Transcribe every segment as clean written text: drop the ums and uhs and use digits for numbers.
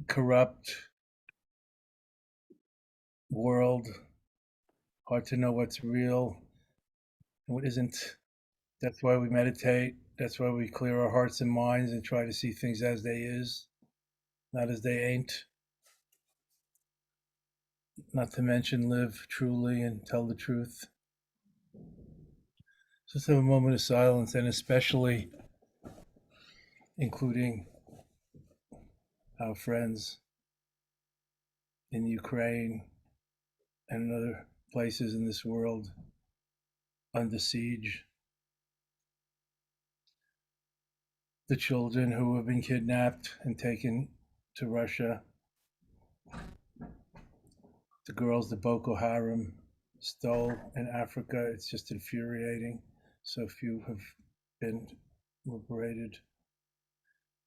corrupt world. Hard to know what's real and what isn't. That's why we meditate. That's why we clear our hearts and minds and try to see things as they is, not as they ain't. Not to mention live truly and tell the truth. Just have a moment of silence, and especially including our friends in Ukraine and other places in this world under siege. The children who have been kidnapped and taken to Russia. The girls that Boko Haram stole in Africa. It's just infuriating. So few have been liberated.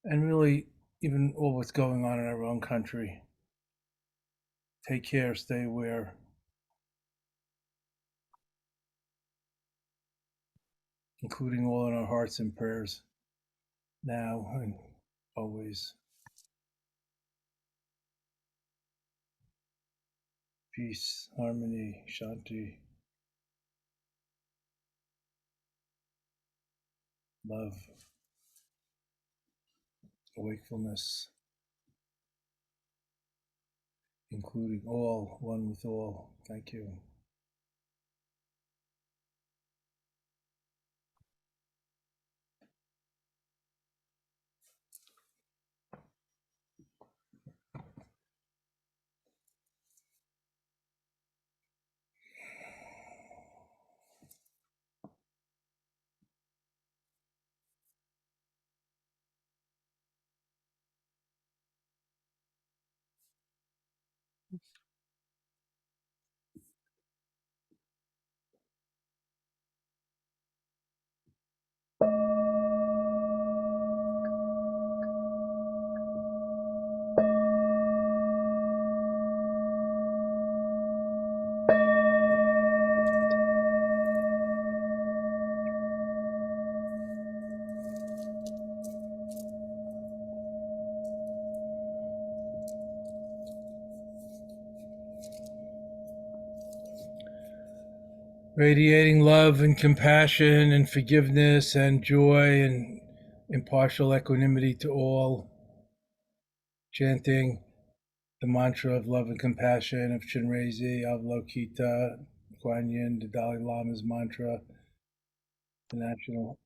And really, even all what's going on in our own country. Take care, stay aware. Including all in our hearts and prayers now and always. Peace, harmony, shanti, love, wakefulness, including all, one with all. Thank you. Radiating love and compassion and forgiveness and joy and impartial equanimity to all. Chanting the mantra of love and compassion of Chinrezi, Avalokita, Kuan Yin, the Dalai Lama's mantra, the National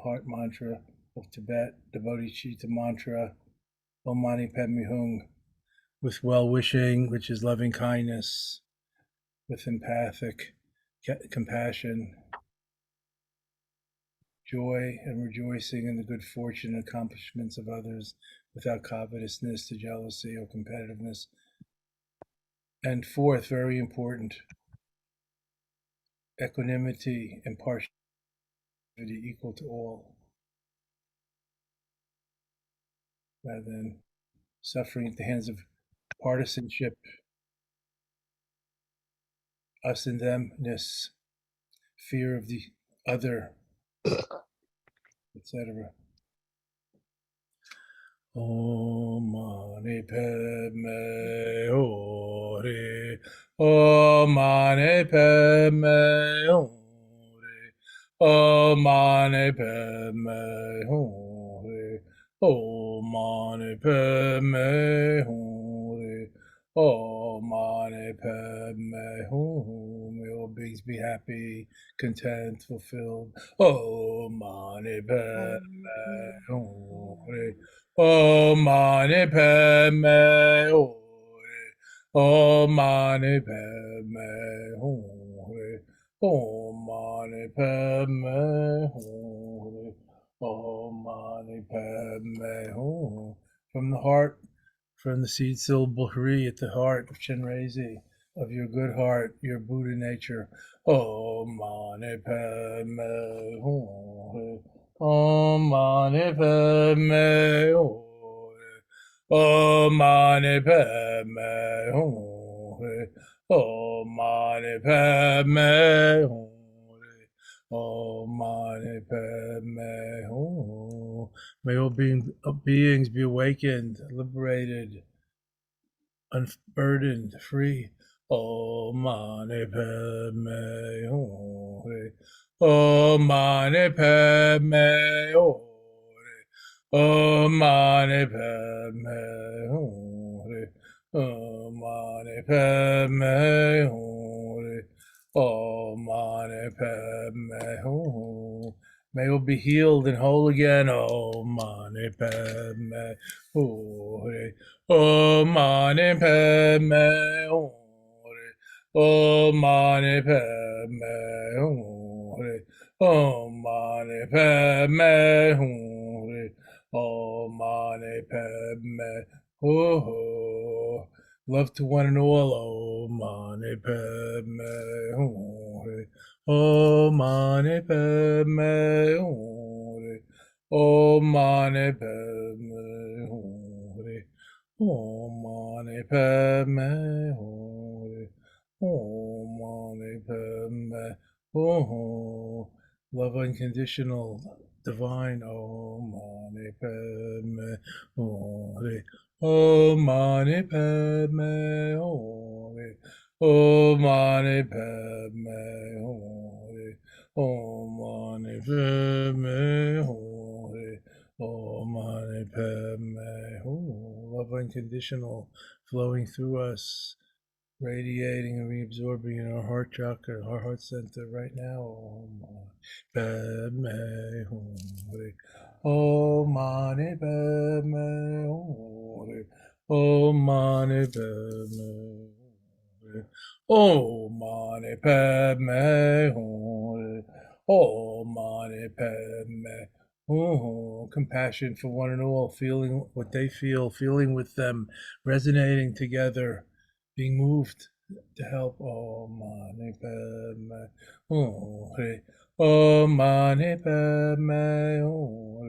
Heart Mantra of Tibet, the Bodhicitta mantra, Om Mani Padme Hung, with well-wishing, which is loving kindness, with empathic compassion, joy and rejoicing in the good fortune and accomplishments of others without covetousness, to jealousy or competitiveness. And fourth, very important, equanimity and partiality equal to all, rather than suffering at the hands of partisanship, us and themness, fear of the other, etc. Om Mani Padme Hum. Om Mani Padme Hum. Om Mani Padme Hum. Om Mani Padme Hum. Om Mani Padme Hum. May all beings be happy, content, fulfilled. Om Mani Padme Hum. Om Mani Padme Hum. Om Mani Padme Hum. Om Mani Padme Hum. Om Mani Padme Hum. From the heart, from the seed syllable Hari at the heart of Chenrezi, of your good heart, your Buddha nature. Om Mani Padme Hum. Om Mani Padme Hum. Om Mani Padme Hum. Om Mani Padme Hum. Om Mani Padme Hum. May all beings be awakened, liberated, unburdened, free. Om Mani Padme Hum. Om Mani Padme Hum. Om Mani Padme Hum. Om Mani Padme Hum. Om Mani Padme Hum. May all be healed and whole again. Om Mani Padme Hum. Om Mani Padme Hum. Om Mani Padme Hum. Om Mani Padme Hum. Om Mani Padme Hum. Love to one and all. Om Mani Padme Hum. Om Mani Padme Hum. Om Mani Padme Hum. Om Mani Padme Hum. Om Mani Padme Hum. Love unconditional, divine. Om Mani Padme Hum. Om Mani Padme Hum. Om Mani Padme Hum. Om Mani Padme Hum. Om Mani Padme Hum. Love unconditional, flowing through us, radiating and reabsorbing in our heart chakra, our heart center right now. Om Padme Hum. Om Mani Padme Hum. Om Mani Padme Hum. Om Mani Padme Hum. Om Mani Padme Hum. Compassion for one and all, feeling what they feel, feeling with them, resonating together, being moved to help. Om Mani Padme Hum. Om Mani Padme Hum.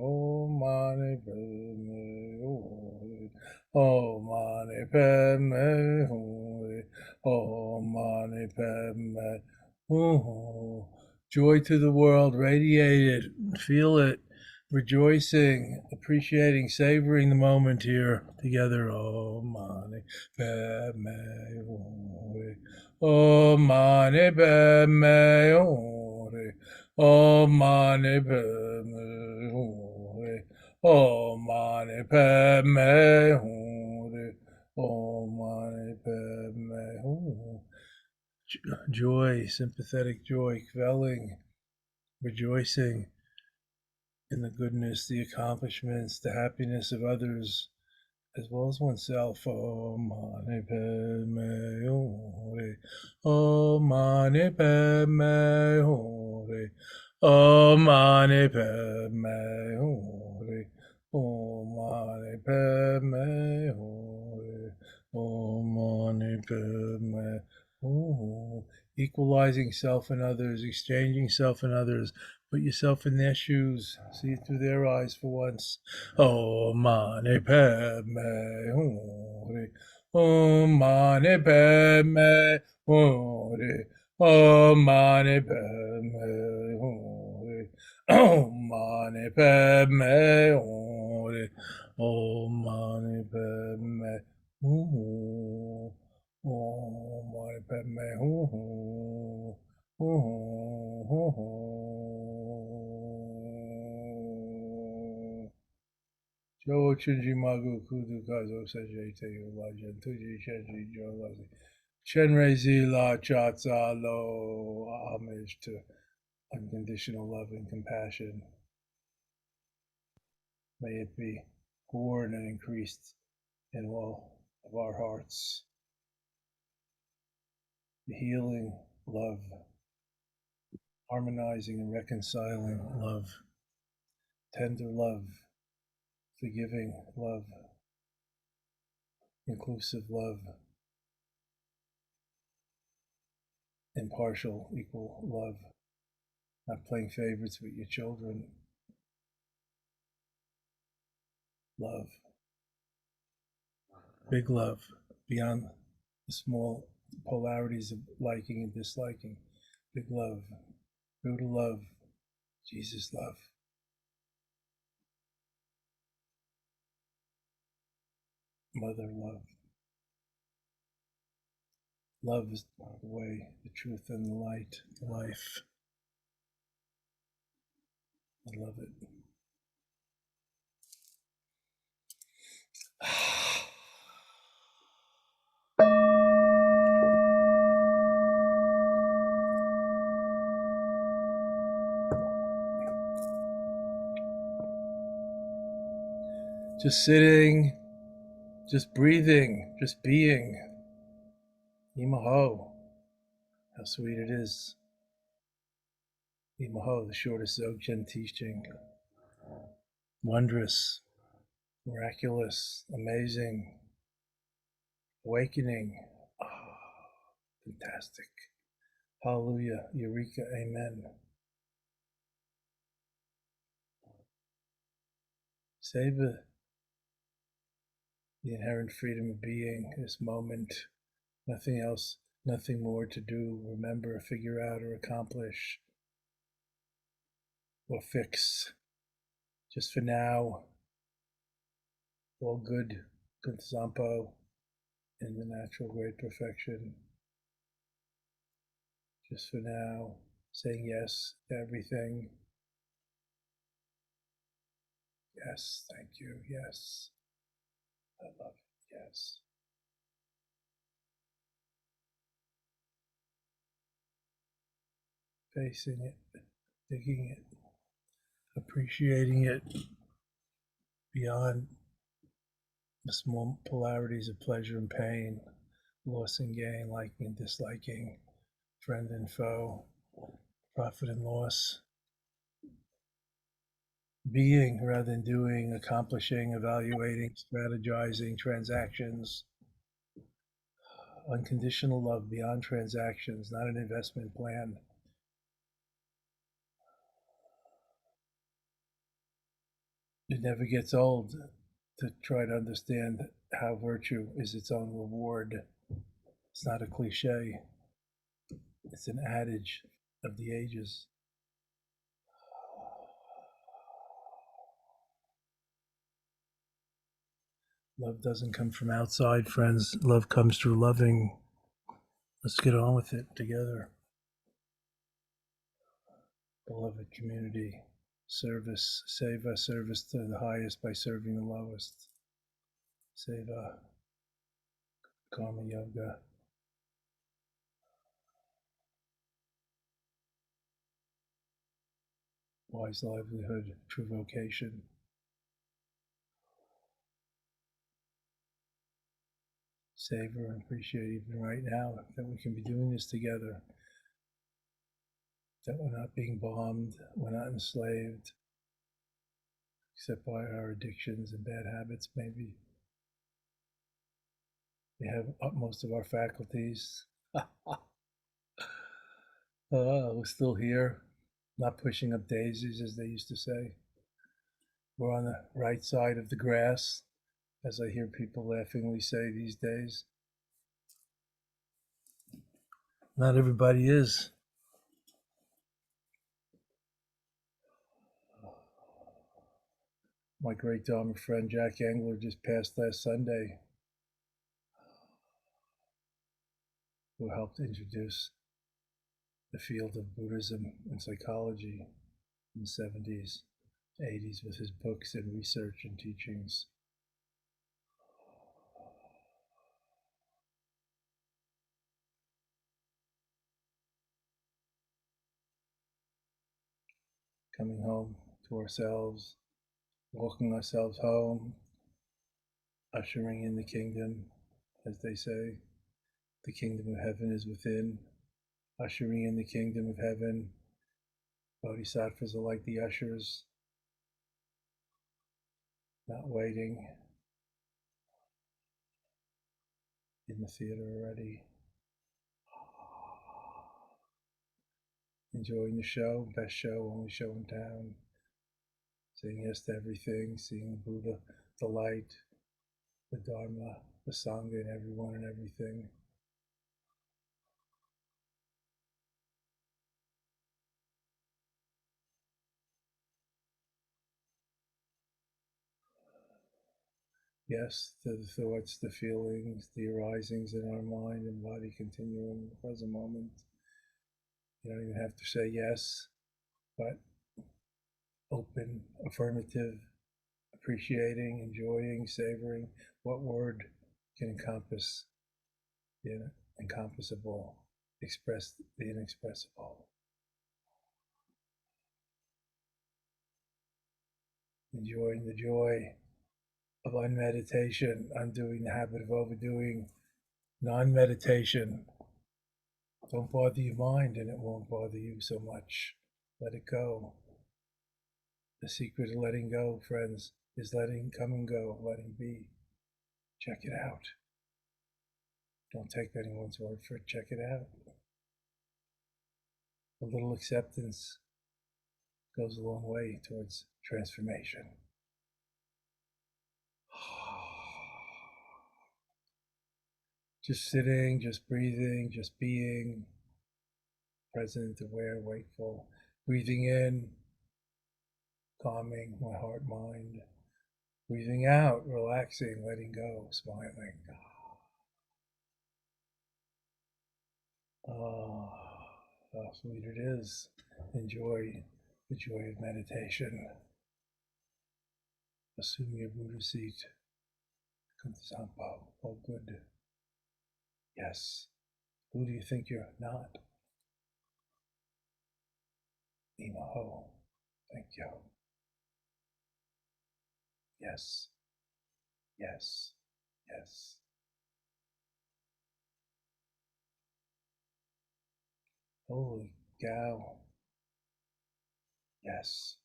Om Mani Padme Hum. Om Mani Padme Hum. Om Mani Padme Hum. Joy to the world, radiate it, feel it, rejoicing, appreciating, savoring the moment here together. Om Mani Padme Hum. Om Mani Padme Hum. Om Mani Padme Hum. Om Mani Padme Hum. Om Mani Padme Hum. Joy, sympathetic joy, quelling, rejoicing in the goodness, the accomplishments, the happiness of others, as well as oneself. Om Mani Padme Hum. Om Mani Padme Hum. Om Mani Padme Hum. Om Mani Padme Hum. Om Mani Padme Hum. Equalizing self and others, exchanging self and others. Put yourself in their shoes. See it through their eyes for once. Om Mani Padme Hum. Om Mani Padme Hum. Om Mani Padme Hum. Om Mani Padme Hum. Om Mani Padme Hum. Om Mani Padme Hum. Joe Chinji Magu Kudu Kazo Seje Teo Lajan Tuji Shenji Joe Lazi. Shenrei La Chatza Lo. Homage to unconditional love and compassion. May it be born and increased in all of our hearts. The healing love, harmonizing and reconciling love, tender love, forgiving love, inclusive love, impartial, equal love, not playing favorites with your children. Love, big love, beyond the small polarities of liking and disliking. Big love, brutal love, Jesus love. Mother love. Love is the way, the truth, and the light, the life. I love it. Just sitting, just breathing, just being. Imaho. How sweet it is. Imaho, the shortest Dzogchen teaching. Wondrous, miraculous, amazing, awakening. Oh, fantastic. Hallelujah, Eureka, Amen. Savor the inherent freedom of being, this moment. Nothing else, nothing more to do, remember, figure out, or accomplish, or fix. Just for now, all good, good Zampo in the natural great perfection. Just for now, saying yes to everything. Yes, thank you, yes. I love it, yes. Facing it, digging it, appreciating it beyond the small polarities of pleasure and pain, loss and gain, liking and disliking, friend and foe, profit and loss, being rather than doing, accomplishing, evaluating, strategizing, transactions, unconditional love beyond transactions, not an investment plan. It never gets old to try to understand how virtue is its own reward. It's not a cliche, it's an adage of the ages. Love doesn't come from outside, friends. Love comes through loving. Let's get on with it together. Beloved community, service, seva, service to the highest by serving the lowest. Seva, karma yoga. Wise livelihood, true vocation. Savor and appreciate even right now that we can be doing this together, that we're not being bombed, we're not enslaved, except by our addictions and bad habits, maybe. We have most of our faculties. We're still here, not pushing up daisies, as they used to say. We're on the right side of the grass, as I hear people laughingly say these days. Not everybody is. My great Dharma friend Jack Engler just passed last Sunday, who helped introduce the field of Buddhism and psychology in the 70s, 80s with his books and research and teachings. Coming home to ourselves, walking ourselves home, ushering in the kingdom, as they say. The kingdom of heaven is within. Ushering in the kingdom of heaven. Bodhisattvas are like the ushers, not waiting, in the theater already. Enjoying the show, best show, only show in town. Saying yes to everything, seeing the Buddha, the light, the Dharma, the Sangha, and everyone and everything. Yes to the thoughts, the feelings, the arisings in our mind and body continuum in the present moment. You don't even have to say yes, but open, affirmative, appreciating, enjoying, savoring. What word can encompass the encompassable, express the inexpressible? Enjoying the joy of unmeditation, undoing the habit of overdoing, non-meditation. Don't bother your mind and it won't bother you so much. Let it go. The secret of letting go, friends, is letting come and go, letting be. Check it out. Don't take anyone's word for it. Check it out. A little acceptance goes a long way towards transformation. Just sitting, just breathing, just being present, aware, wakeful. Breathing in, calming my heart, mind. Breathing out, relaxing, letting go, smiling. Oh, how sweet it is. Enjoy the joy of meditation. Assume your Buddha seat. Kuntasampo. Oh, good. Yes. Who do you think you're not? Imaho. Thank you. Yes. Yes. Yes. Holy cow. Yes.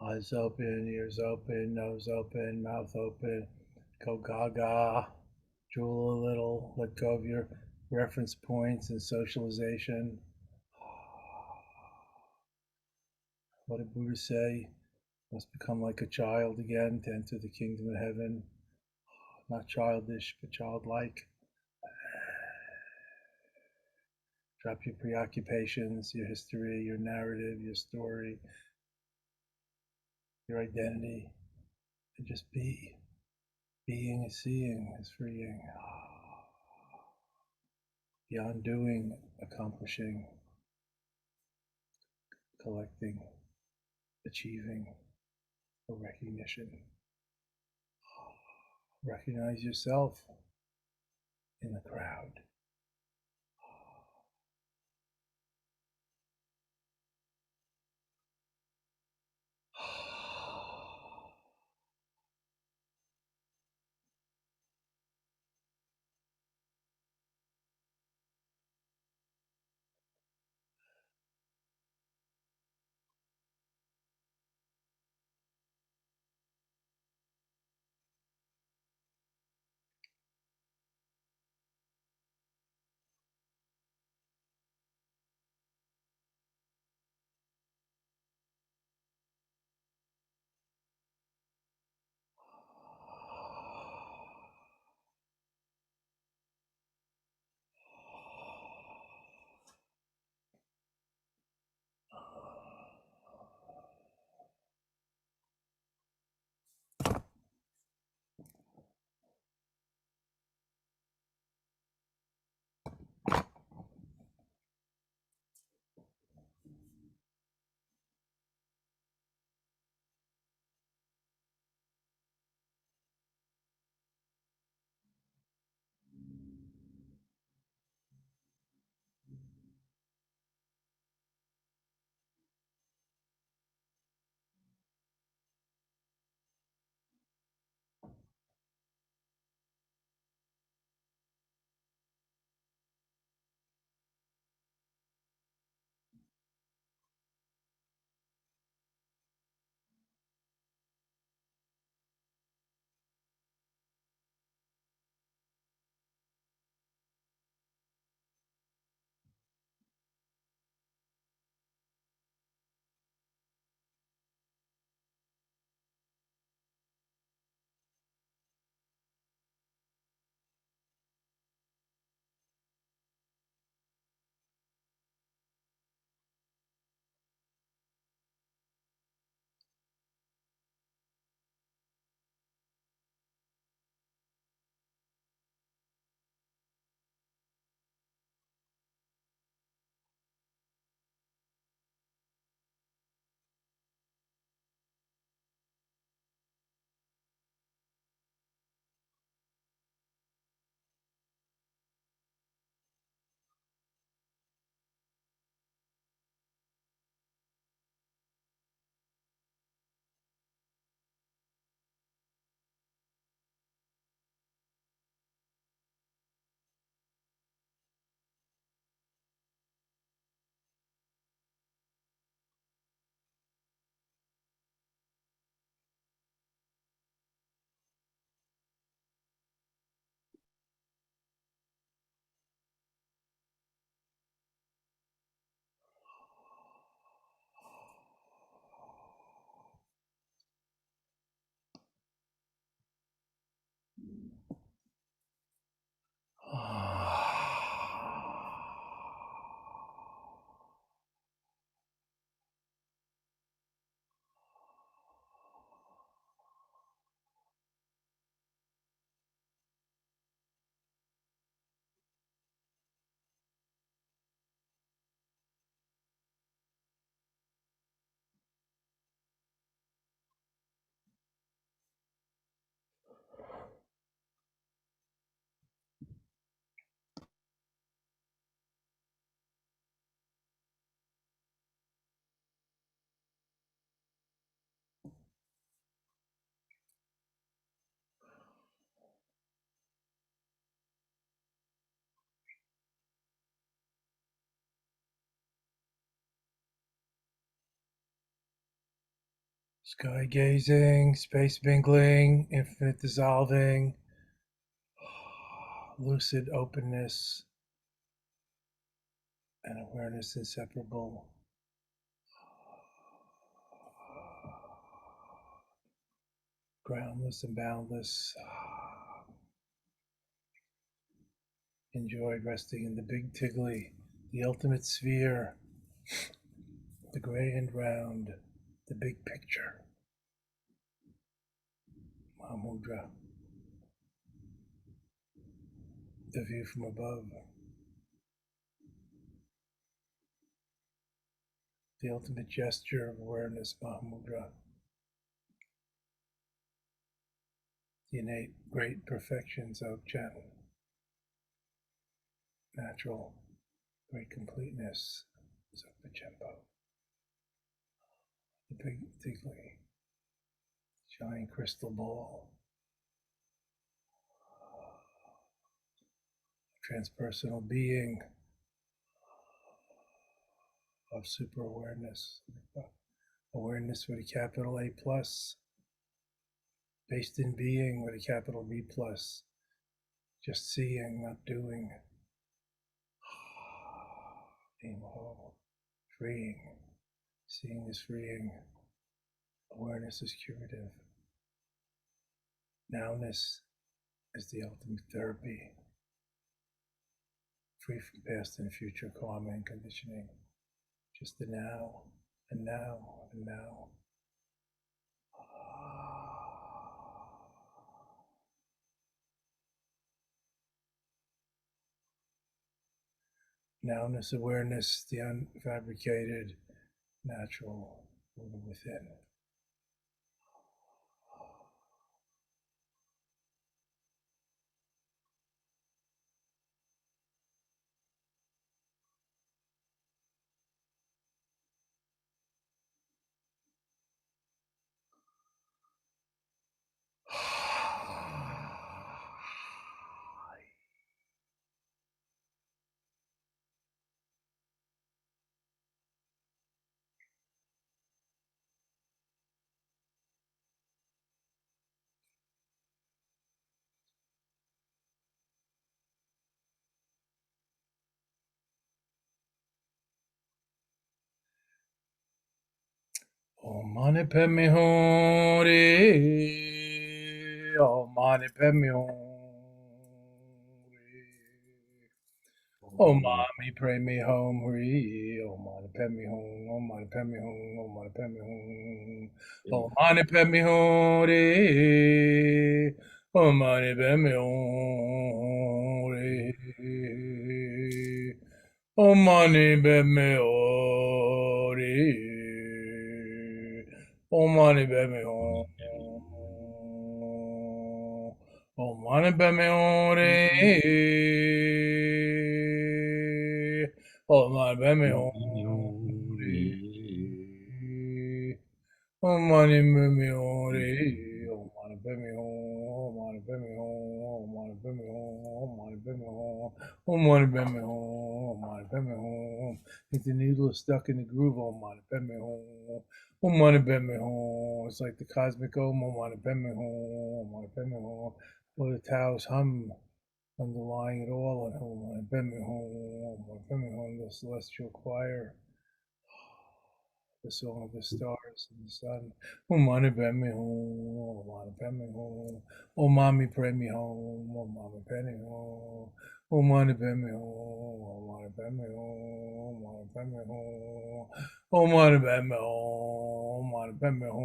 Eyes open, ears open, nose open, mouth open. Go gaga. Drool a little. Let go of your reference points and socialization. What did Buddha say? Must become like a child again to enter the kingdom of heaven. Not childish, but childlike. Drop your preoccupations, your history, your narrative, your story, your identity, and just be. Being is seeing, is freeing. Beyond doing, accomplishing, collecting, achieving, or recognition. Recognize yourself in the crowd. Sky gazing, space mingling, infinite dissolving, lucid openness, and awareness inseparable. Groundless and boundless. Enjoy resting in the big tiggly, the ultimate sphere, the gray and round, the big picture. Mahamudra. The view from above. The ultimate gesture of awareness, Mahamudra. The innate great perfections of Chen. Natural great completeness, Sokpa. The big tiggly, giant crystal ball. Transpersonal being of super awareness. Awareness with a capital A plus, based in being with a capital B plus, just seeing, not doing. Being whole, freeing. Seeing is freeing. Awareness is curative. Nowness is the ultimate therapy. Free from past and future karma and conditioning. Just the now, and now, and now. Nowness, awareness, the unfabricated, natural, moving within. Om Mani Padme Hum Re. Om Mani Padme Hum Re. Om Mani Padme Hum Re. Om Mani Padme Hum. Om Mani Padme Hum. Om Mani Padme Hum. Om Mani Padme Hum Re. Om Mani Padme Hum Re. Om Mani Padme Hum Re. Om Mani Padme Hum. Om Mani Padme Hum Re. Om Mani Padme Hum Re. Om Mani Padme Hum Re. Om Mani Padme Hum. Om Mani Padme Hum. Om Mani Padme Hum. Om Mani Padme Hum. Om Mani Padme Hum. Om Mani Padme Hum. Think the needle is stuck in the groove. Om Mani Padme Hum. Om Mani Padme Hum. It's like the cosmic Om. Om Mani Padme Hum. Om Mani Padme Hum. Or the Tao's hum underlying it all. And Om Mani Padme Hum. Om Mani Padme Hum. The celestial choir. The song of the stars and the sun. Om Mani Padme Hum. Om Mani Padme Hum. Om Mani Padme Hum. Om Mani Padme Hum. Om Mani Padme Hum. Om Mani Padme Hum. Om Mani Padme Hum. Om Mani Padme Hum. Om Mani Padme Hum.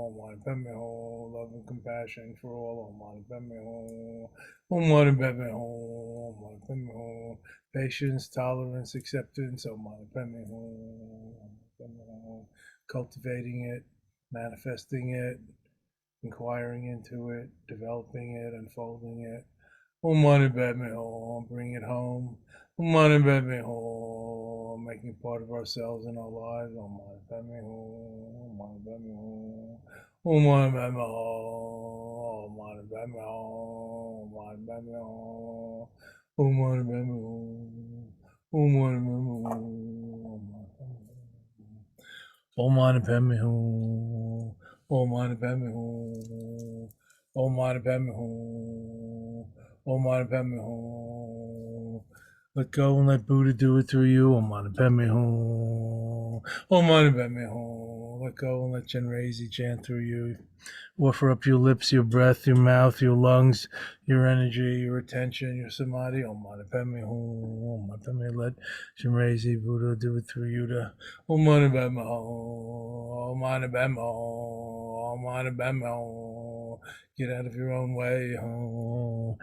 Om Mani Padme Hum. Love and compassion for all. Om Mani Padme Hum. Om Mani Padme Hum. Om Mani Padme Hum. Patience, tolerance, acceptance. Om Mani Padme Hum. Cultivating it, manifesting it, inquiring into it, developing it, unfolding it. Om Mani Padme Hum, bring it home. Om Mani Padme Hum, making it part of ourselves and our lives. Om Mani Padme Hum, Om Mani Padme Hum, Om Mani Padme Hum, Om Mani Padme Hum, Om Mani Padme Hum, Om Mani Padme Hum, Om Mani Padme Hum, Om Mani Padme Hum. Om Mani Padme Hum. Om Mani Padme Hum. Om Mani Padme Hum. Om Mani Padme Hum. Let go and let Buddha do it through you. Om Mani Padme Hum. Om Mani Padme Hum. Let go and let Chenrezig chant through you. Offer up your lips, your breath, your mouth, your lungs, your energy, your attention, your samadhi. Om Mani Padme Hum. Om Mani Padme. Let Chenrezig Buddha do it through you. To Om Mani Padme Hum. Om Mani Padme Hum. Om Mani Padme Hum. Get out of your own way. Om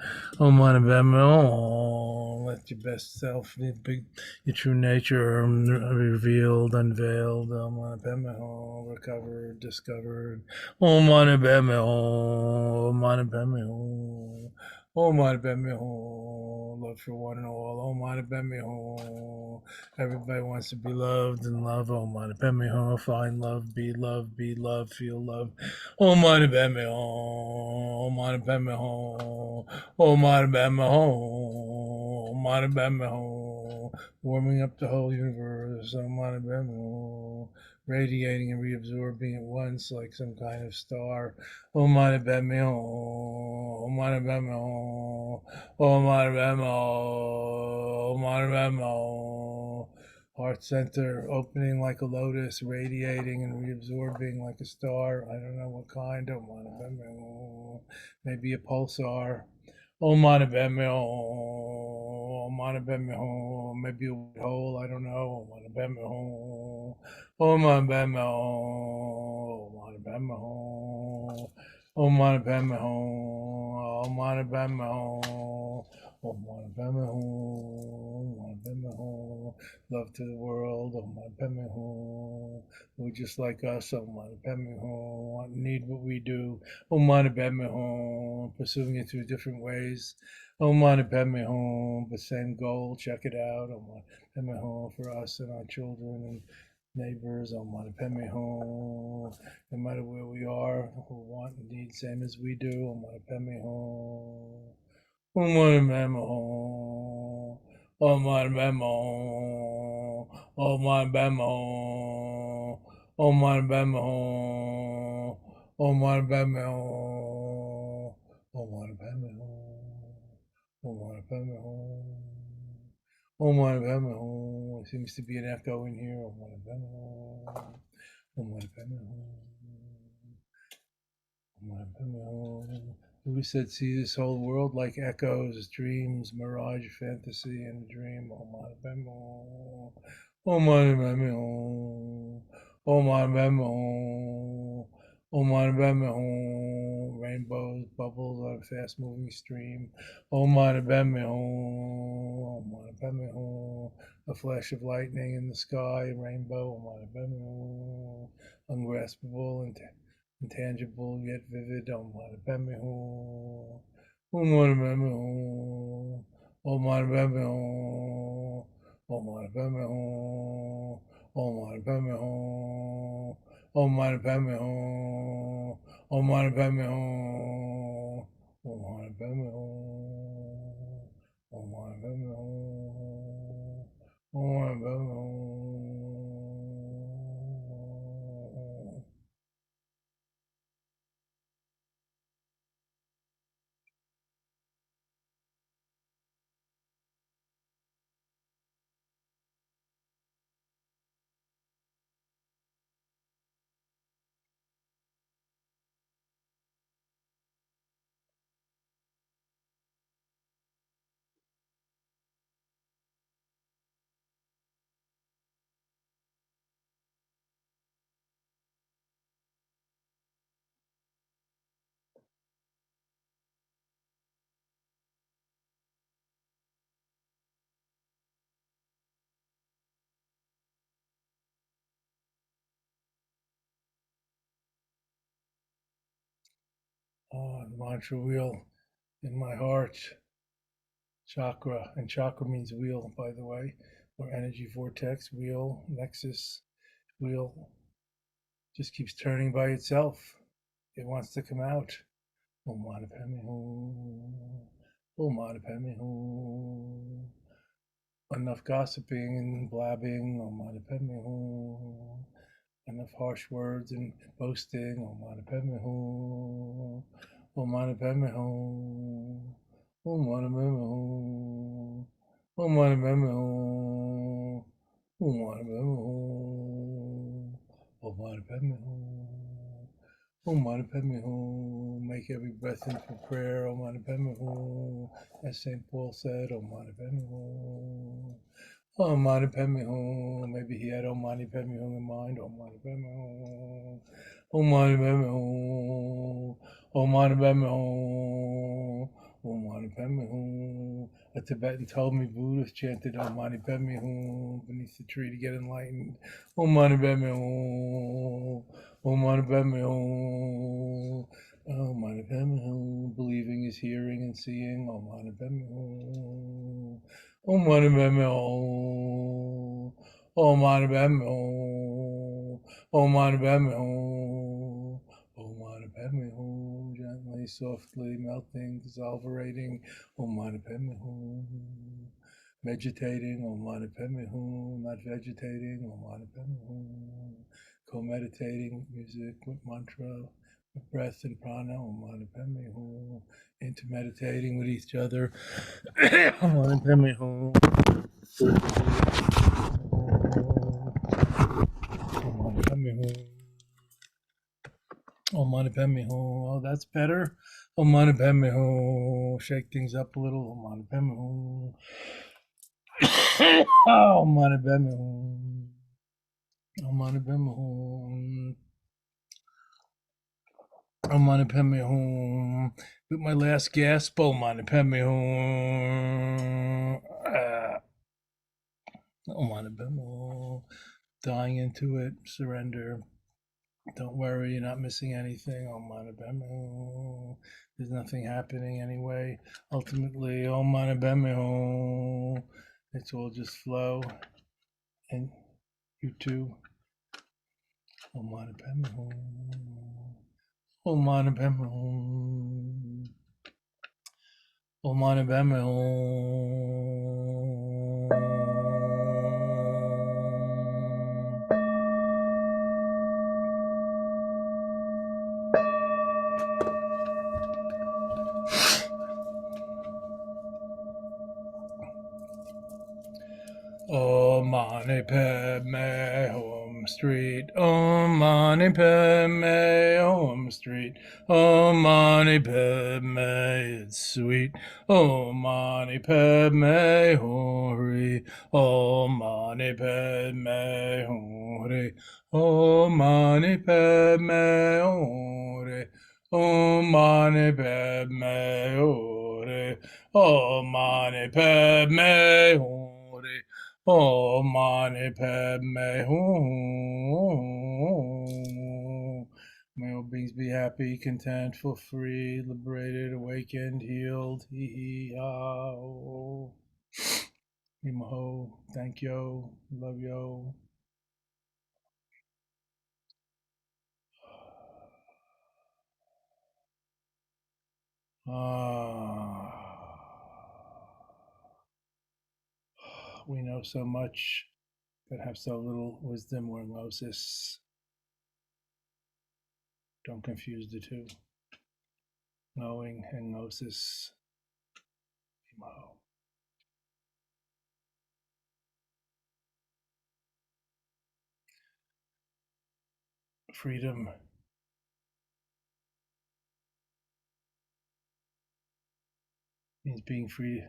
Mani Padme Hum. Let your best self, your true nature revealed, unveiled. Om Mani Padme Hum. Recovered, discovered. Om Mani Padme Hum. Om Mani Padme Hum. Om Mani Padme Hum. Love for one and all. Om Mani Padme Hum. Everybody wants to be loved and love. Om Mani Padme Hum. Find love, be loved, feel love. Om Mani Padme Hum. Om Mani Padme Hum. Om Mani Padme Hum. Om Mani Padme Hum. Warming up the whole universe. Om Mani Padme Hum. Radiating and reabsorbing at once like some kind of star. Om Mani Padme Hum. Om Mani Padme Hum. Om Mani Padme Hum. Om Mani Padme Hum. Heart center opening like a lotus, radiating and reabsorbing like a star. I don't know what kind. Om Mani Padme Hum. Maybe a pulsar. Om Mani Padme Hum. Om Mani Padme Hum. Maybe a white hole. I don't know. Om Mani Padme Hum. Om Mani Padme Hum. Om Mani Padme Hum. Om Mani Padme Hum. Om Mani Padme Hum. Om Mani Padme Hum. Om Mani Padme Hum. Love to the world. Om Mani Padme Hum. We're just like us. Om Mani Padme Hum. Need what we do. Om Mani Padme Hum. Pursuing it through different ways. Om Mani Padme Hum. The same goal. Check it out. Om Mani Padme Hum for us and our children and neighbors. Om Mani Padme Hum. No matter where we are, who want and need same as we do. Om Mani Padme Hum. Om Mani Padme Hum. Om Mani Padme Hum. Om Mani Padme Hum. Om Mani Padme Hum. Om Mani Padme Hum. Om Mani Padme Hum. Om Mani Padme Hum. Om Mani Padme Hum. There seems to be an echo in here. Om Mani Padme Hum. Om Mani Padme Hum. Om Mani Padme Hum. Who said, see this whole world like echoes, dreams, mirage, fantasy, and a dream. Om Mani Padme Hum. Om Mani Padme Hum. Om Mani Padme Hum. Om Mani Padme Hum. Rainbows, bubbles on a fast-moving stream. Om Mani Padme Hum. Om Mani Padme Hum. A flash of lightning in the sky, a rainbow. Om Mani Padme Hum. Ungraspable and intangible yet vivid. Om Mani Padme Hum. Om Mani Padme Hum. Om Mani Padme Hum. Om Mani Padme Hum. Om Mani Padme Hum. Om Mani Padme Hum. Om Mani Padme Hum. Om Mani Padme Hum. Om Mani Padme Hum. Om Mani Padme Hum. The mantra wheel in my heart chakra, and chakra means wheel, by the way, or energy vortex, wheel, nexus, wheel, just keeps turning by itself. It wants to come out. Om Mani Padme Hum. Om Mani Padme Hum. Enough gossiping and blabbing. Om Mani Padme Hum. enough harsh words and boasting. Om Mani Padme Hum. Om Mani Padme Hum. Om Mani Padme Hum. Om Mani Padme Hum. Om Mani Padme Hum. Om Mani Padme Hum. Om Mani Padme Hum. Make every breath into prayer. Om Mani Padme Hum. As St. Paul said, Om Mani Padme Hum. Om Mani Padme Hum. Maybe he had Om Mani Padme Hum in mind. Om Mani Padme Hum. Om Mani Padme Hum. Om Mani Padme Hum. Om Mani Padme Hum. A Tibetan told me Buddhists chanted Om Mani Padme Hum beneath the tree to get enlightened. Om Mani Padme Hum. Om Mani Padme Hum. Om Mani Padme Hum. Believing is hearing and seeing. Om Mani Padme Hum. Om Mani Padme Hum. Om Mani Padme Hum. Om Mani Padme Hum. Om Mani Padme Hum. Gently, softly, melting, dissolverating. Om Mani Padme Hum. Meditating. Om Mani Padme Hum. Not vegetating. Om Mani Padme Hum. Co-meditating music with mantra, with breath and prana. Om Mani Padme Hum. Into meditating with each other. Om Mani Padme Hum. Om Mani Padme Hum. Om Mani Padme Hum. Oh, that's better. Om Mani Padme Hum. Shake things up a little. Om Mani Padme Hum. Om Mani Padme Hum. Om Mani Padme Hum. Om Mani Padme Hum. With my last gasp. Om Mani Padme Hum. Om Mani Padme Hum. Dying into it. Surrender. Don't worry, you're not missing anything. Om Mani Padme Hum. There's nothing happening anyway. Ultimately, Om Mani Padme Hum. It's all just flow. And you too. Om Mani Padme Hum. Om Mani Padme Hum. Om Mani Padme Hum. Om Mani Padme Hum Street. Om Mani Padme Hum Street. Om Mani Padme, it's sweet. Om Mani Padme Hori. Om Mani Padme Hori. Om Mani Padme Hori. Om Mani Padme Hori. Om Mani Padme Hori. Om Mani Padme Hum. May all beings be happy, content, feel free, liberated, awakened, healed. Hee hee ha. Oh. Imaho. Thank you. Love you. We know so much, but have so little wisdom or gnosis. Don't confuse the two. Knowing and gnosis. Imaho. Freedom means being free,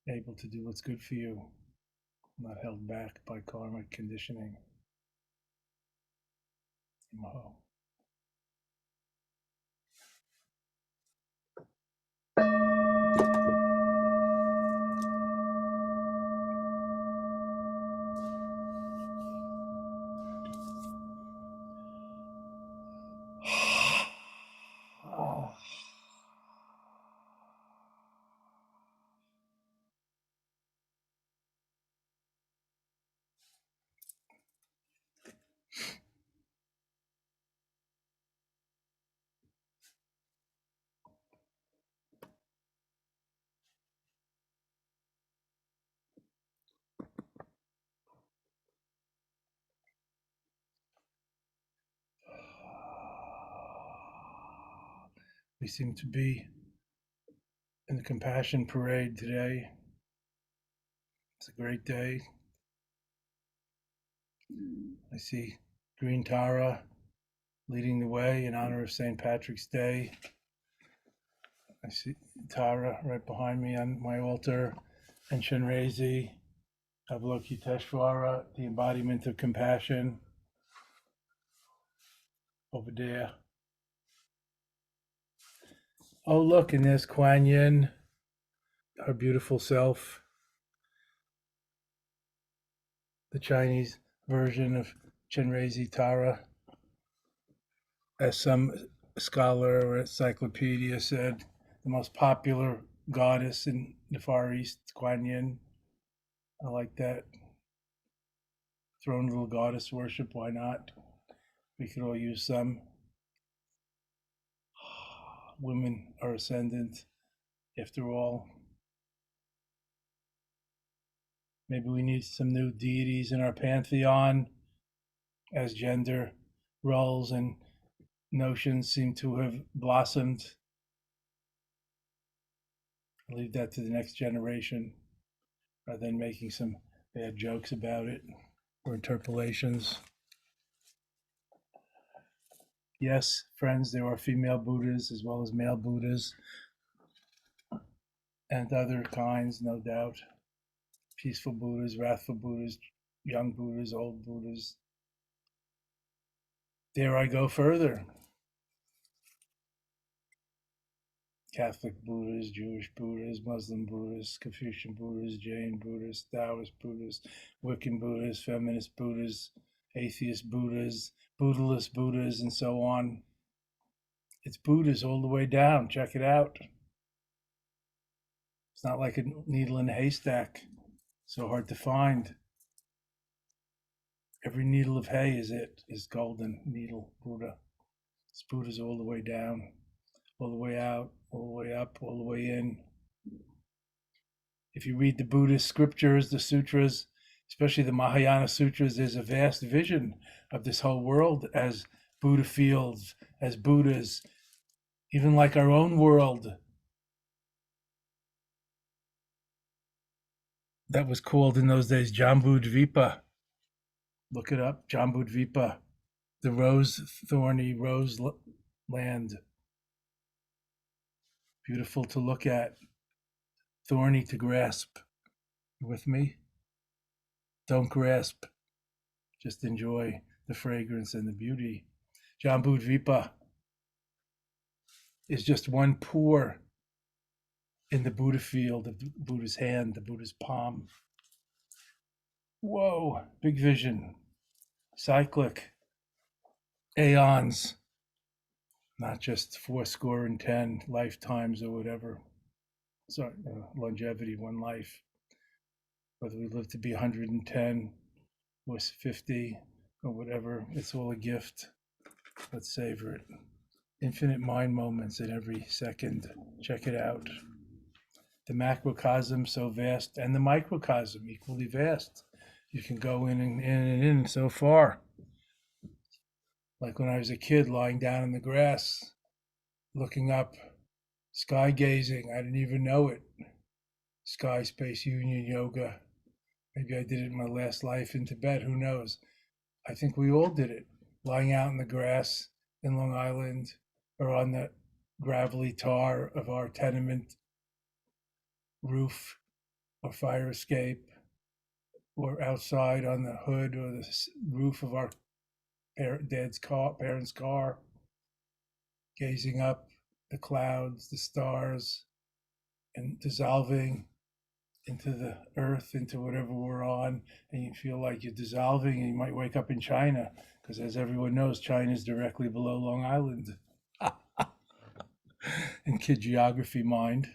able to do what's good for you, not held back by karmic conditioning. Imaho. We seem to be in the Compassion Parade today. It's a great day. I see green Tara leading the way in honor of St. Patrick's Day. I see Tara right behind me on my altar, and Shanrezi, Avalokiteshvara, the embodiment of compassion, over there. Oh, look, and there's Kuan Yin, her beautiful self, the Chinese version of Chenrezi Tara. As some scholar or encyclopedia said, the most popular goddess in the Far East, Kuan Yin. I like that. Throne little goddess worship, why not? We could all use some. Women are ascendant, after all. Maybe we need some new deities in our pantheon, as gender roles and notions seem to have blossomed. I'll leave that to the next generation rather than making some bad jokes about it or interpolations. Yes, friends, there are female Buddhas as well as male Buddhas and other kinds, no doubt. Peaceful Buddhas, wrathful Buddhas, young Buddhas, old Buddhas. Dare I go further? Catholic Buddhas, Jewish Buddhas, Muslim Buddhists, Confucian Buddhists, Jain Buddhists, Taoist Buddhists, Wiccan Buddhists, feminist Buddhists, atheist Buddhas, Buddhalist Buddhas, and so on. It's Buddhas all the way down. Check it out. It's not like a needle in a haystack. So hard to find. Every needle of hay is golden needle Buddha. It's Buddhas all the way down, all the way out, all the way up, all the way in. If you read the Buddhist scriptures, the sutras, especially the Mahayana sutras, there's a vast vision of this whole world as Buddha fields, as Buddhas, even like our own world. That was called in those days Jambu Dvipa. Look it up, Jambu Dvipa, the thorny rose land. Beautiful to look at, thorny to grasp. You with me? Don't grasp, just enjoy the fragrance and the beauty. Jambu Dvipa is just one pore in the Buddha field, of the Buddha's hand, the Buddha's palm. Whoa, big vision, cyclic, aeons, not just 70 lifetimes or whatever. Sorry, longevity, one life. Whether we live to be 110 or 50 or whatever, it's all a gift. Let's savor it. Infinite mind moments in every second. Check it out. The macrocosm so vast and the microcosm equally vast. You can go in and in and in so far. Like when I was a kid lying down in the grass, looking up, sky gazing. I didn't even know it. Sky Space Union yoga. Maybe I did it in my last life in Tibet. Who knows? I think we all did it. Lying out in the grass in Long Island or on the gravelly tar of our tenement roof or fire escape, or outside on the hood or the roof of our parents' car, gazing up the clouds, the stars, and dissolving into the earth, into whatever we're on, and you feel like you're dissolving, and you might wake up in China, because as everyone knows, China is directly below Long Island. In kid geography mind.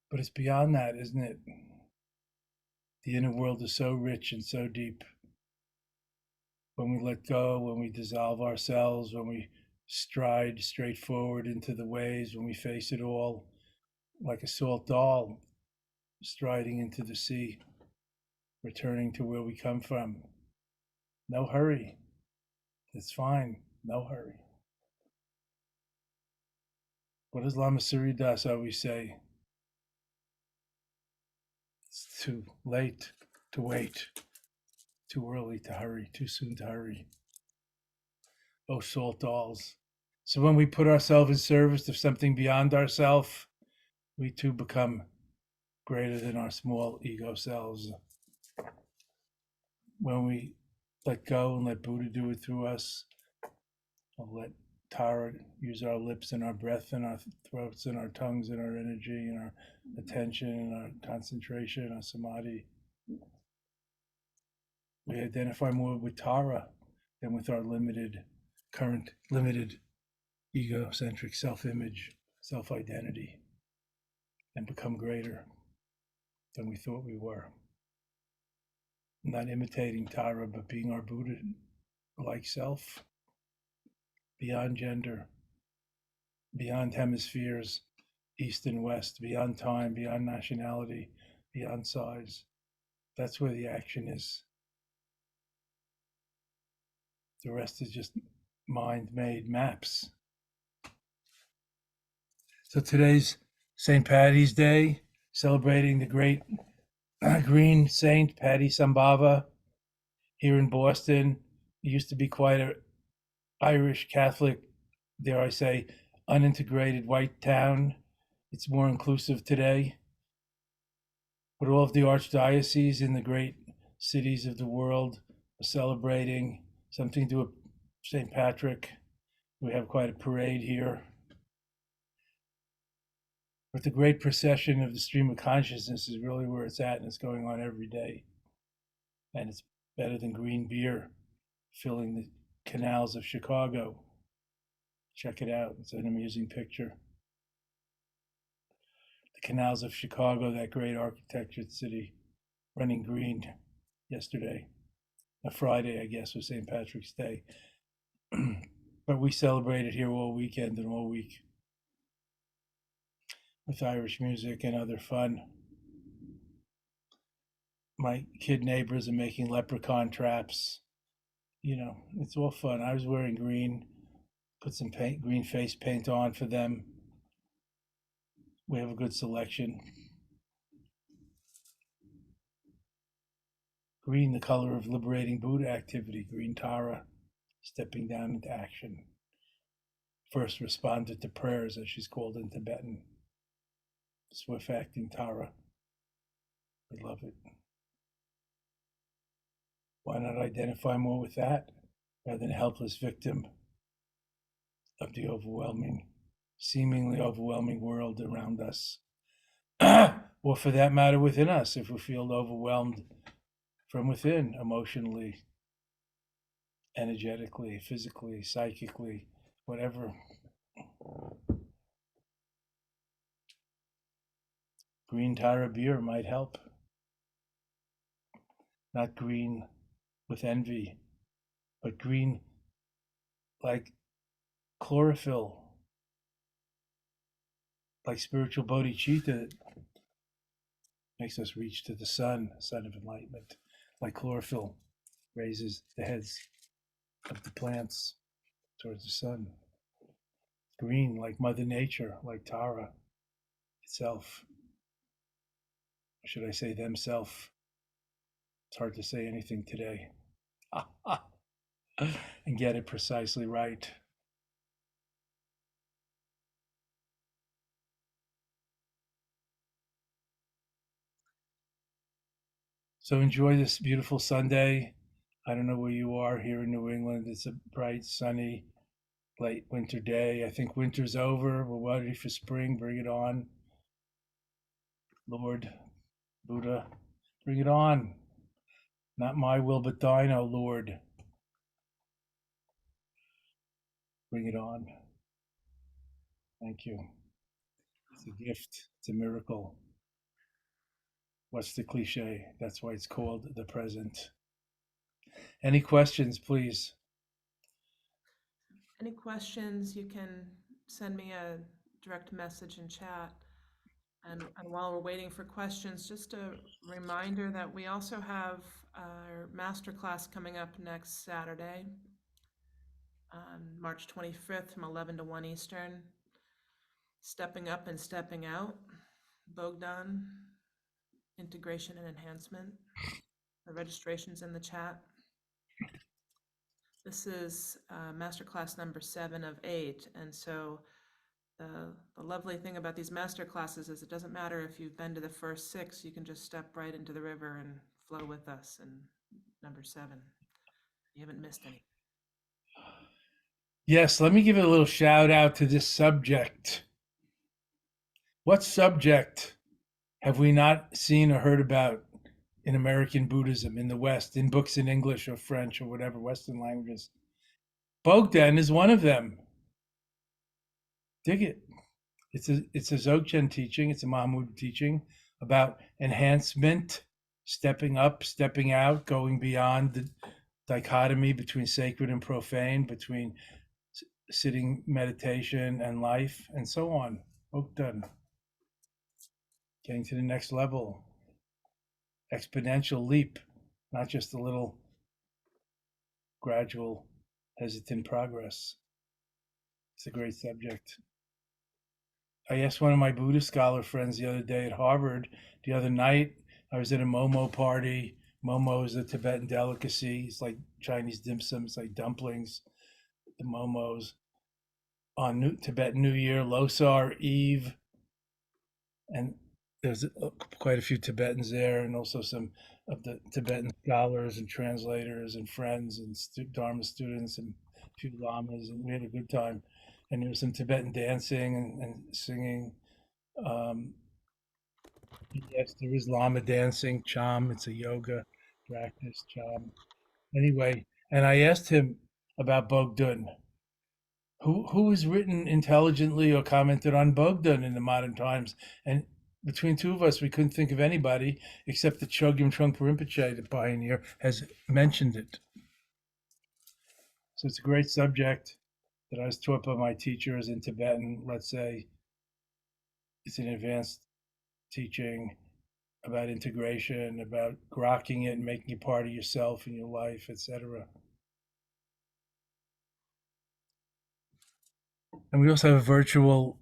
But it's beyond that, isn't it? The inner world is so rich and so deep. When we let go, when we dissolve ourselves, when we stride straight forward into the waves, when we face it all like a salt doll, striding into the sea, returning to where we come from. No hurry. It's fine. No hurry. What does Lama Surya Das always say? It's too late to wait, too early to hurry, too soon to hurry. Oh, salt dolls. So when we put ourselves in service of something beyond ourselves, we too become greater than our small ego selves. When we let go and let Buddha do it through us, or let Tara use our lips and our breath and our throats and our tongues and our energy and our attention and our concentration, our samadhi, we identify more with Tara than with our current limited egocentric self-image, self-identity, and become greater than we thought we were. Not imitating Tara, but being our Buddha-like self, beyond gender, beyond hemispheres, east and west, beyond time, beyond nationality, beyond size. That's where the action is. The rest is just mind-made maps. So today's St. Patty's Day, celebrating the great green saint, Patty Sambhava, here in Boston. It used to be quite an Irish Catholic, dare I say, unintegrated white town. It's more inclusive today. But all of the archdioceses in the great cities of the world are celebrating something to do with St. Patrick. We have quite a parade here. But the great procession of the stream of consciousness is really where it's at, and it's going on every day. And it's better than green beer filling the canals of Chicago. Check it out. It's an amusing picture. The canals of Chicago, that great architectured city, running green yesterday. A Friday, I guess, was St. Patrick's Day. But we celebrated here all weekend and all week with Irish music and other fun. My kid neighbors are making leprechaun traps. You know, it's all fun. I was wearing green, put some paint, green face paint on for them. We have a good selection. Green, the color of liberating Buddha activity. Green Tara, stepping down into action. First responded to prayers, as she's called in Tibetan. Swift acting Tara. We love it. Why not identify more with that rather than helpless victim of the seemingly overwhelming world around us? Or for that matter, within us, if we feel overwhelmed from within, emotionally, energetically, physically, psychically, whatever. Green Tara beer might help. Not green with envy, but green like chlorophyll, like spiritual bodhicitta, makes us reach to the sun of enlightenment, like chlorophyll raises the heads of the plants towards the sun. Green, like Mother Nature, like Tara itself. Or should I say themself? It's hard to say anything today. And get it precisely right. So enjoy this beautiful Sunday. I don't know where you are here in New England. It's a bright, sunny, late winter day. I think winter's over. We're ready for spring. Bring it on. Lord, Buddha, bring it on. Not my will, but thine, O Lord. Bring it on. Thank you. It's a gift. It's a miracle. What's the cliche? That's why it's called the present. Any questions, please? Any questions, you can send me a direct message in chat. And while we're waiting for questions, just a reminder that we also have our masterclass coming up next Saturday, on March 25th from 11 to 1 Eastern. Stepping up and stepping out, Bogdan, integration and enhancement. The registration's in the chat. This is masterclass number 7 of 8, and so the lovely thing about these master classes is it doesn't matter if you've been to the first 6, you can just step right into the river and flow with us in number 7. You haven't missed any. Yes, let me give a little shout out to this subject. What subject have we not seen or heard about in American Buddhism in the West, in books in English or French or whatever Western languages? Bogdan is one of them. Dig it. It's a Dzogchen teaching. It's a Mahamudra teaching about enhancement, stepping up, stepping out, going beyond the dichotomy between sacred and profane, between sitting meditation and life, and so on. Bogdan. Getting to the next level. Exponential leap, not just a little gradual, hesitant progress. It's a great subject. I asked one of my Buddhist scholar friends the other day at Harvard, the other night, I was at a Momo party. Momo is a Tibetan delicacy. It's like Chinese dim sum. It's like dumplings, the momos. On Tibetan New Year, Losar Eve. And there's quite a few Tibetans there, and also some of the Tibetan scholars and translators and friends and Dharma students and a few lamas, and we had a good time. And there was some Tibetan dancing and singing. Um, yes, there is Lama dancing, Cham. It's a yoga practice, Cham. Anyway, and I asked him about Bogdun. Who has written intelligently or commented on Bogdan in the modern times? And between two of us, we couldn't think of anybody except the Chogyam Trungpa Rinpoche, the pioneer, has mentioned it. So it's a great subject that I was taught by my teachers in Tibetan. Let's say it's an advanced teaching about integration, about grokking it and making it part of yourself and your life, etc. And we also have a virtual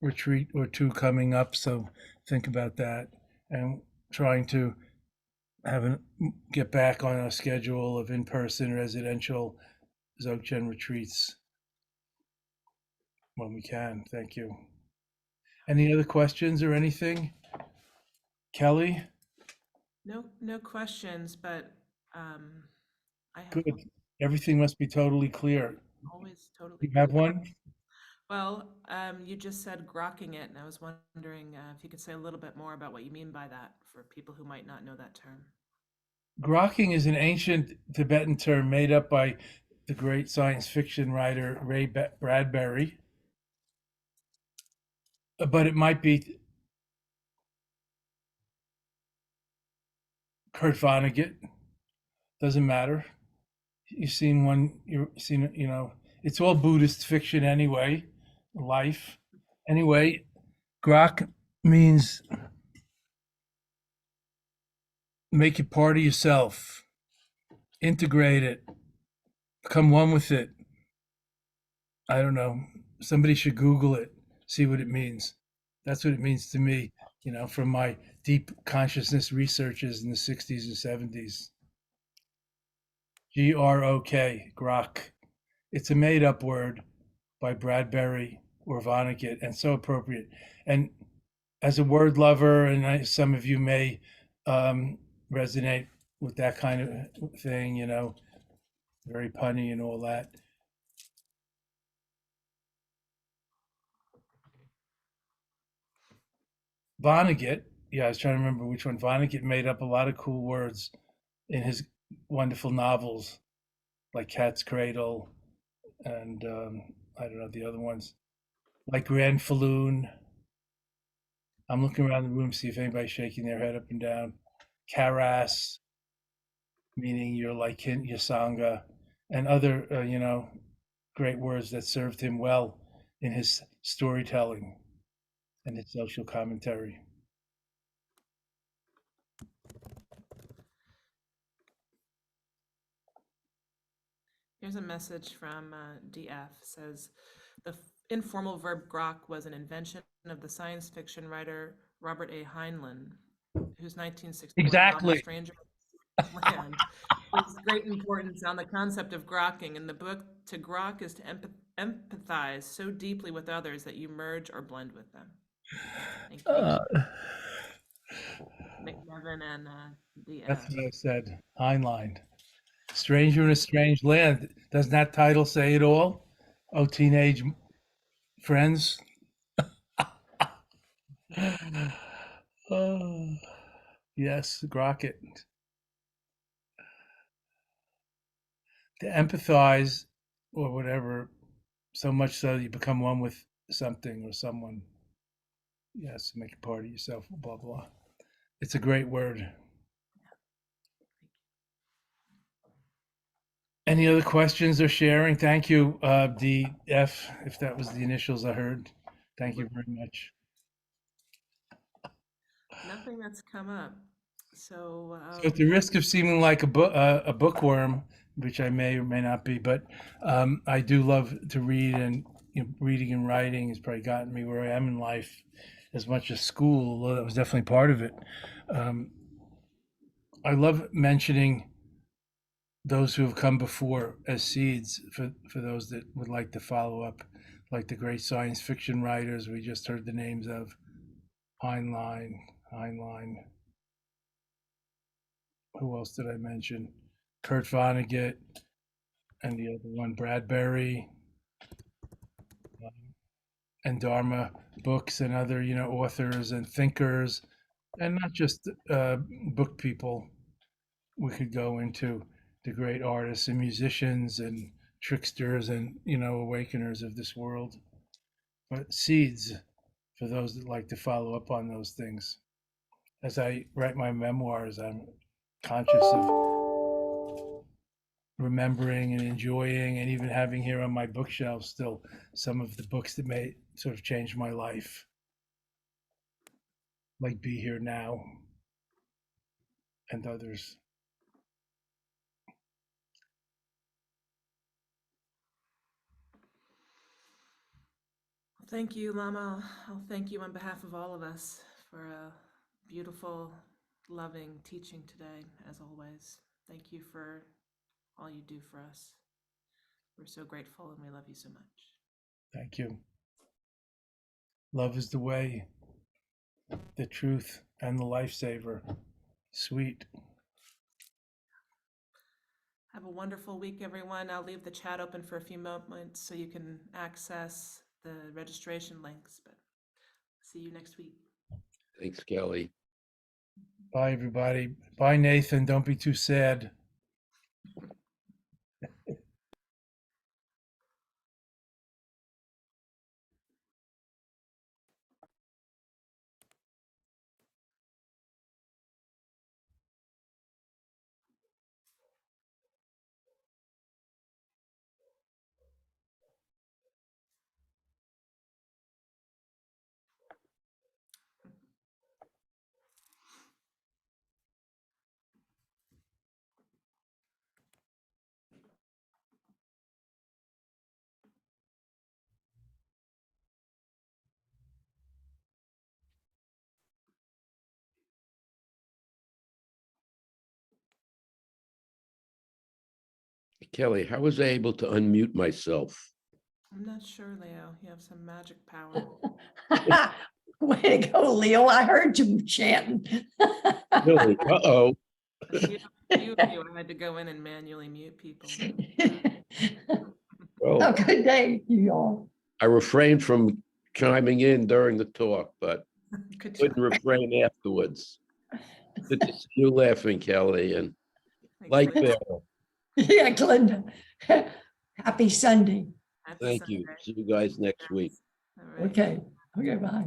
retreat or two coming up, so think about that. And trying to get back on a schedule of in-person residential Dzogchen retreats when we can. Thank you. Any other questions or anything? Kelly? No questions, but I have Good. Everything must be totally clear. always totally You have clear. one? Well, you just said grokking it, and I was wondering if you could say a little bit more about what you mean by that for people who might not know that term. Grokking is an ancient Tibetan term made up by the great science fiction writer Ray Bradbury. But it might be Kurt Vonnegut. Doesn't matter. You've seen one, you've seen, it's all Buddhist fiction anyway, life. Anyway, grok means make it part of yourself, integrate it, become one with it. I don't know. Somebody should Google it, see what it means. That's what it means to me, from my deep consciousness researches in the 60s and 70s. Grok, grok. It's a made up word by Bradbury or Vonnegut, and so appropriate. And as a word lover, and some of you may resonate with that kind of thing, very punny and all that. Vonnegut, yeah, I was trying to remember which one. Vonnegut made up a lot of cool words in his wonderful novels, like Cat's Cradle, and I don't know the other ones, like Grand Falloon. I'm looking around the room to see if anybody's shaking their head up and down. Karas, meaning you're like your sangha, and other great words that served him well in his storytelling and his social commentary. Here's a message from DF. Says informal verb grok was an invention of the science fiction writer Robert A. Heinlein, whose 1961 novel Exactly. Stranger Land placed great importance on the concept of grokking. In the book, to grok is to empathize so deeply with others that you merge or blend with them. Thank you, Uh, McNevin and that's DF. what I said. Heinlein. Stranger in a Strange Land. Doesn't that title say it all? Oh, teenage friends. Oh, yes, Grockett. To empathize or whatever, so much so that you become one with something or someone. Yes, make a part of yourself, blah, blah. It's a great word. Any other questions or sharing? Thank you, DF, if that was the initials I heard. Thank you very much. Nothing that's come up. So, So at the risk of seeming like a bookworm, which I may or may not be, but I do love to read, and reading and writing has probably gotten me where I am in life as much as school, although that was definitely part of it. Um, I love mentioning those who have come before as seeds for those that would like to follow up, like the great science fiction writers we just heard the names of, Heinlein. Who else did I mention? Kurt Vonnegut, and the other one, Bradbury, and Dharma books, and other authors and thinkers, and not just book people. We could go into the great artists and musicians and tricksters and awakeners of this world, but seeds for those that like to follow up on those things. As I write my memoirs, I'm conscious of remembering and enjoying and even having here on my bookshelf still some of the books that may sort of change my life, like Be Here Now and others. thank you, Lama. I'll thank you on behalf of all of us for a beautiful, loving teaching today, as always. Thank you for all you do for us. We're so grateful and we love you so much. Thank you. Love is the way, the truth, and the lifesaver. Sweet. Have a wonderful week, everyone. I'll leave the chat open for a few moments so you can access the registration links, but see you next week. Thanks, Kelly. Bye, everybody. Bye, Nathan. Don't be too sad. Kelly, how was I able to unmute myself? I'm not sure, Leo. You have some magic power. Way to go, Leo. I heard you chanting. Really? Uh-oh. A few of you, I had to go in and manually mute people. Well, Have a good day, you all. I refrained from chiming in during the talk, but Good couldn't job. refrain afterwards. Good to see you laughing, Kelly, and Thanks, like Leo. Bill. Yeah, Glenda. Happy Sunday. Happy Thank you. Sunday. See you guys next week. All right. Okay. Okay, bye.